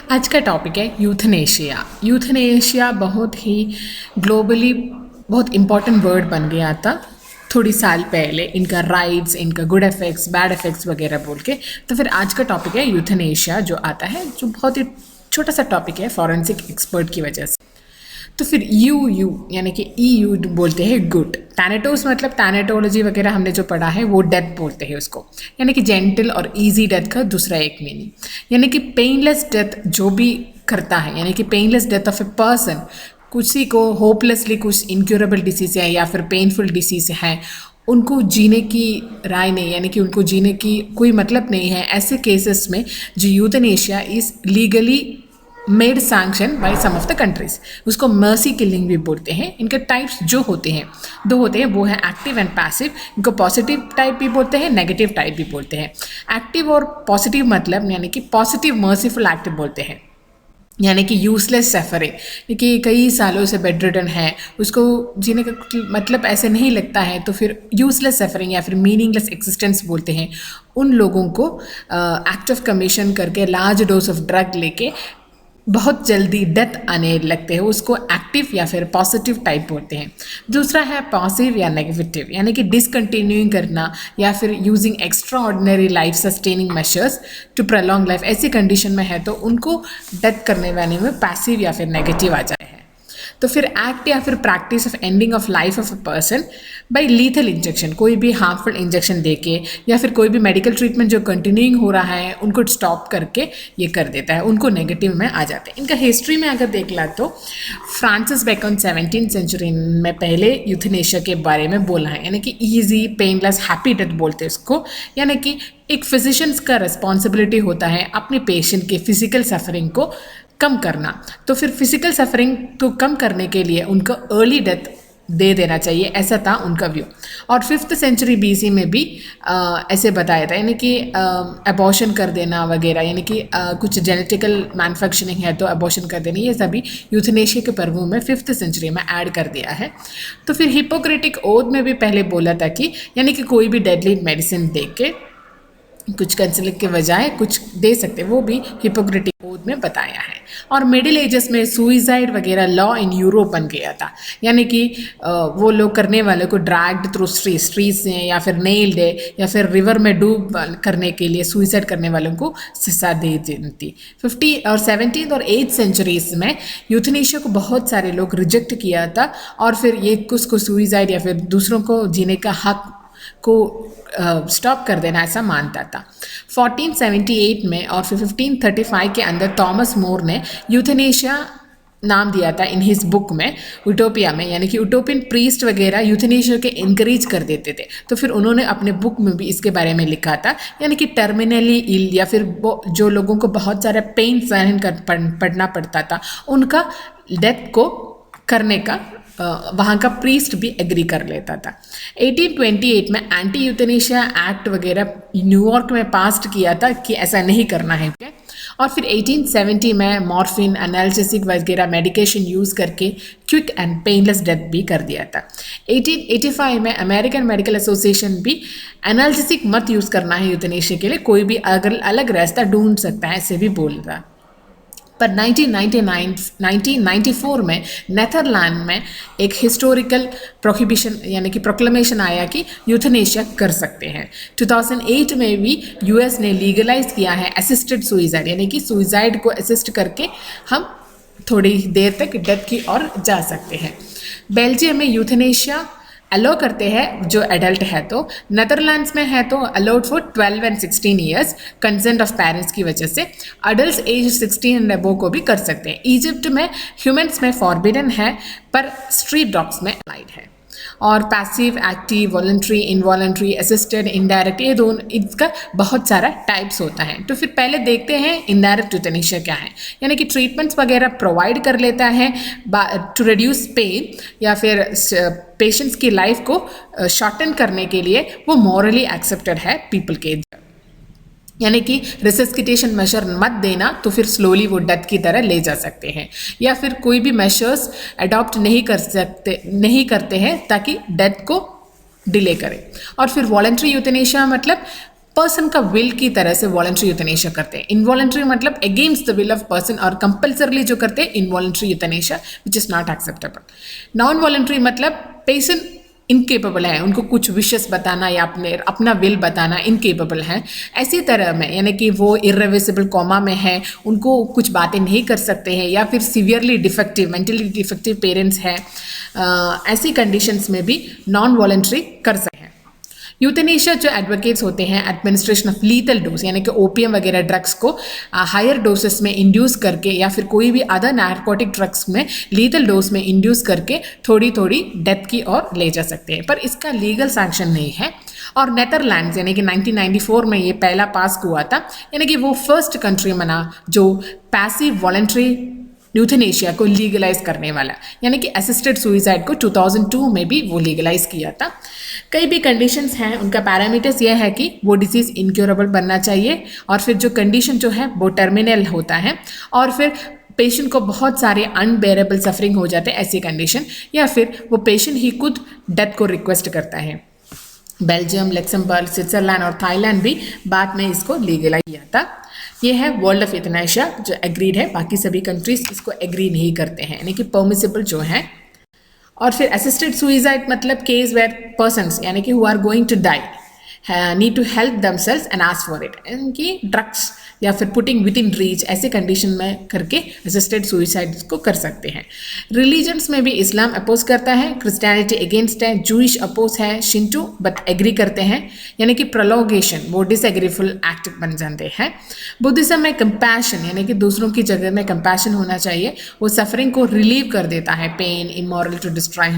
आज का टॉपिक है यूथनेशिया। यूथनेशिया बहुत ही ग्लोबली बहुत इम्पॉर्टेंट वर्ड बन गया था थोड़ी साल पहले, इनका राइट्स, इनका गुड इफेक्ट्स, बैड इफेक्ट्स वगैरह बोल के। तो फिर आज का टॉपिक है यूथनेशिया जो आता है, जो बहुत ही छोटा सा टॉपिक है फॉरेंसिक एक्सपर्ट की वजह से। तो फिर यू यानी कि EU बोलते हैं गुड। टैनेटोस मतलब टैनेटोलॉजी वगैरह हमने जो पढ़ा है वो डेथ बोलते हैं उसको, यानी कि जेंटल और इजी डेथ का दूसरा एक मीनिंग, यानी कि पेनलेस डेथ जो भी करता है, यानी कि painless death of a person. किसी को होपलेसली कुछ इनक्योरेबल डिसीज है या फिर पेनफुल डिसीज है, उनको जीने की राय नहीं, यानी कि उनको जीने की कोई मतलब नहीं है, ऐसे केसेस में जो euthanasia is legally made sanction by some of the countries, उसको मर्सी किलिंग भी बोलते हैं। इनके टाइप्स जो होते हैं, दो होते हैं, वो है एक्टिव एंड पैसिव। इनको पॉजिटिव टाइप भी बोलते हैं, नेगेटिव टाइप भी बोलते हैं। एक्टिव और पॉजिटिव मतलब यानी कि पॉजिटिव मर्सीफुल एक्ट बोलते हैं, यानी कि यूजलेस सफरिंग, कि कई सालों से बेड रिडन है, उसको जीने का मतलब ऐसे नहीं लगता है, तो फिर यूजलेस सफरिंग या फिर मीनिंगलेस एक्सिस्टेंस बोलते हैं। उन लोगों को एक्ट ऑफ कमीशन करके लार्ज डोज ऑफ ड्रग लेके बहुत जल्दी डेथ आने लगते हैं, उसको एक्टिव या फिर पॉजिटिव टाइप बोलते हैं। दूसरा है पॉसिव या नेगेटिव, यानी कि डिसकंटिन्यूइंग करना या फिर using extra ordinary life sustaining measures to prolong life, ऐसी कंडीशन में है तो उनको डेथ करने वाले में पैसिव या फिर नेगेटिव आ जाए है। तो फिर एक्ट या फिर practice of ending of life of a person by lethal injection, कोई भी हार्मफुल इंजेक्शन देके या फिर कोई भी मेडिकल ट्रीटमेंट जो कंटिन्यूइंग हो रहा है उनको स्टॉप करके ये कर देता है, उनको नेगेटिव में आ जाते हैं। इनका हिस्ट्री में अगर देख ला तो फ्रांसिस बेकन 17th सेंचुरी में पहले यूथनेशिया के बारे में बोला है, यानी कि ईजी पेनलेस हैप्पी डेथ बोलते हैं उसको, यानी कि एक फिजिशियंस का रिस्पॉन्सिबिलिटी होता है अपने पेशेंट के फिजिकल सफरिंग को कम करना। तो फिर फिजिकल सफरिंग को कम करने के लिए उनको अर्ली डेथ दे देना चाहिए, ऐसा था उनका व्यू। और 5th सेंचुरी BC में भी ऐसे बताया था, यानी कि अबॉर्शन कर देना वगैरह, यानी कि कुछ जेनेटिकल मैन्युफैक्चरिंग है तो अबॉर्शन कर देना, ये सभी यूथनेशिया के पर्वों में 5th सेंचुरी में ऐड कर दिया है। तो फिर हिपोक्रेटिक ओथ में भी पहले बोला था कि यानी कि कोई भी डेडली मेडिसिन दे के कुछ कंसिलिक के बजाय कुछ दे सकते, वो भी हिपोक्रेटिक ओथ में बताया है। और मिडिल एजेस में सुइसाइड वगैरह लॉ इन यूरोप बन गया था, यानी कि वो लोग करने वाले को ड्रैग्ड थ्रू स्ट्रीट्स हैं या फिर नेल्ड है या फिर रिवर में डूब करने के लिए सुइसाइड करने वालों को सजा दे देती थी। 50 और 17th और 8th सेंचुरीज में यूथनेशिया को बहुत सारे लोग रिजेक्ट किया था, और फिर ये कुछ को सुइसाइड या फिर दूसरों को जीने का हक को स्टॉप कर देना ऐसा मानता था। 1478 में और फिर 1535 के अंदर थॉमस मोर ने यूथनेशिया नाम दिया था इन हिज बुक में यूटोपिया में, यानी कि यूटोपियन प्रीस्ट वगैरह यूथनेशिया के इंकरेज कर देते थे, तो फिर उन्होंने अपने बुक में भी इसके बारे में लिखा था, यानी कि टर्मिनली इल या फिर जो लोगों को बहुत सारा पेन सहन पड़ना पड़ता था, उनका डेथ को करने का वहाँ का प्रीस्ट भी एग्री कर लेता था। 1828 में एंटी यूथनेशिया एक्ट वगैरह न्यूयॉर्क में पास किया था कि ऐसा नहीं करना है। और फिर 1870 में मॉर्फिन, एनाल्जेसिक वगैरह मेडिकेशन यूज़ करके क्विक एंड पेनलेस डेथ भी कर दिया था। 1885 में अमेरिकन मेडिकल एसोसिएशन भी एनाल्जेसिक मत यूज़ करना है यूथनेशिया के लिए, कोई भी अगर अलग रास्ता ढूंढ सकता है ऐसे भी बोल रहा। पर 1994 में नेदरलैंड में एक हिस्टोरिकल प्रोहिबिशन यानी कि प्रोक्लेमेशन आया कि यूथनेशिया कर सकते हैं। 2008 में भी US ने लीगलाइज किया है असिस्टेड सुइसाइड, यानी कि सुइसाइड को असिस्ट करके हम थोड़ी देर तक डेथ की ओर जा सकते हैं। बेल्जियम में यूथनेशिया अलो करते हैं जो एडल्ट है, तो नेदरलैंड्स में है तो allowed for 12 and 16 years consent of parents की वजह से। अडल्ट एज 16 एंड अबव को भी कर सकते हैं। इजिप्ट में ह्यूमन्स में फॉरबिडन है पर स्ट्रीट डॉग्स में अलाइड है। और passive, active, voluntary, involuntary, assisted, indirect, ये दोनों इसका बहुत सारा टाइप्स होता है। तो फिर पहले देखते हैं इनडायरेक्ट यूथनेशिया क्या है, यानी कि ट्रीटमेंट्स वगैरह प्रोवाइड कर लेता है टू रिड्यूस पेन या फिर पेशेंट्स की लाइफ को शॉर्टन करने के लिए वो मॉरली एक्सेप्टेड है पीपल के, यानी कि रिसस्किटेशन मेजर मत देना तो फिर स्लोली वो डेथ की तरह ले जा सकते हैं, या फिर कोई भी मेजर्स अडॉप्ट नहीं करते हैं ताकि डेथ को डिले करें। और फिर वॉलंटरी यूथनेशिया मतलब पर्सन का विल की तरह से वॉलंटरी यूथनेशिया करते हैं। इनवॉलंटरी मतलब against the will of person, और कंपल्सरली जो करते हैं involuntary euthanasia which is not acceptable. Non voluntary मतलब पेशेंट इनकेपेबल है, उनको कुछ विशेस बताना या अपना विल बताना इनकेपेबल है, ऐसी तरह में, यानी कि वो इर्रिवर्सिबल कोमा में है, उनको कुछ बातें नहीं कर सकते हैं, या फिर severely defective, mentally defective parents हैं, ऐसी कंडीशंस में भी नॉन वॉलंटरी कर सकते हैं। यूथनेशिया जो एडवोकेट्स होते हैं एडमिनिस्ट्रेशन ऑफ लीथल डोज, यानी कि ओपीएम वगैरह ड्रग्स को हायर डोसेस में इंड्यूस करके, या फिर कोई भी अदर नारकोटिक ड्रग्स में लीथल डोज में इंड्यूस करके थोड़ी थोड़ी डेथ की ओर ले जा सकते हैं, पर इसका लीगल सैंक्शन नहीं है। और नेदरलैंड्स यानी कि 1994 में ये पहला पास हुआ था, यानी कि वो फर्स्ट कंट्री बना जो पैसिव वॉलंटरी यूथनेशिया को लीगलाइज करने वाला, यानी कि असिस्टेड सुइसाइड को 2002 में भी वो लीगलाइज किया था। कई भी कंडीशंस हैं, उनका पैरामीटर्स यह है कि वो डिसीज़ इनक्योरेबल बनना चाहिए, और फिर जो कंडीशन जो है वो टर्मिनल होता है, और फिर पेशेंट को बहुत सारे अनबेरेबल सफरिंग हो जाते हैं ऐसी कंडीशन, या फिर वो पेशेंट ही खुद डेथ को रिक्वेस्ट करता है। बेल्जियम, लक्समबर्ग, स्विट्जरलैंड और थाईलैंड भी बाद में इसको लीगलाइज किया था। ये है वर्ल्ड ऑफ यूथनेशिया जो एग्रीड है, बाकी सभी कंट्रीज इसको एग्री नहीं करते हैं, यानी कि परमिसिबल जो है। और फिर असिस्टेड सुइसाइड मतलब केस वेयर पर्सन्स यानी कि who are going to die need to help themselves and ask for it, इनकी ड्रग्स या फिर पुटिंग विद इन रीच ऐसे कंडीशन में करके असिस्टेड सुइसाइड को कर सकते हैं। रिलीजन्स में भी इस्लाम अपोज करता है, क्रिश्चियनिटी अगेंस्ट है, जूइश अपोज है, शिंटू बट एग्री करते हैं, यानी कि प्रोलोगेशन वो डिसएग्रीफुल एक्ट बन जाते हैं। बुद्धिज्म में कंपैशन यानी कि दूसरों की जगह में कंपैशन होना चाहिए, वो सफरिंग को रिलीव कर देता है, पेन इमोरल टू डिस्ट्रॉय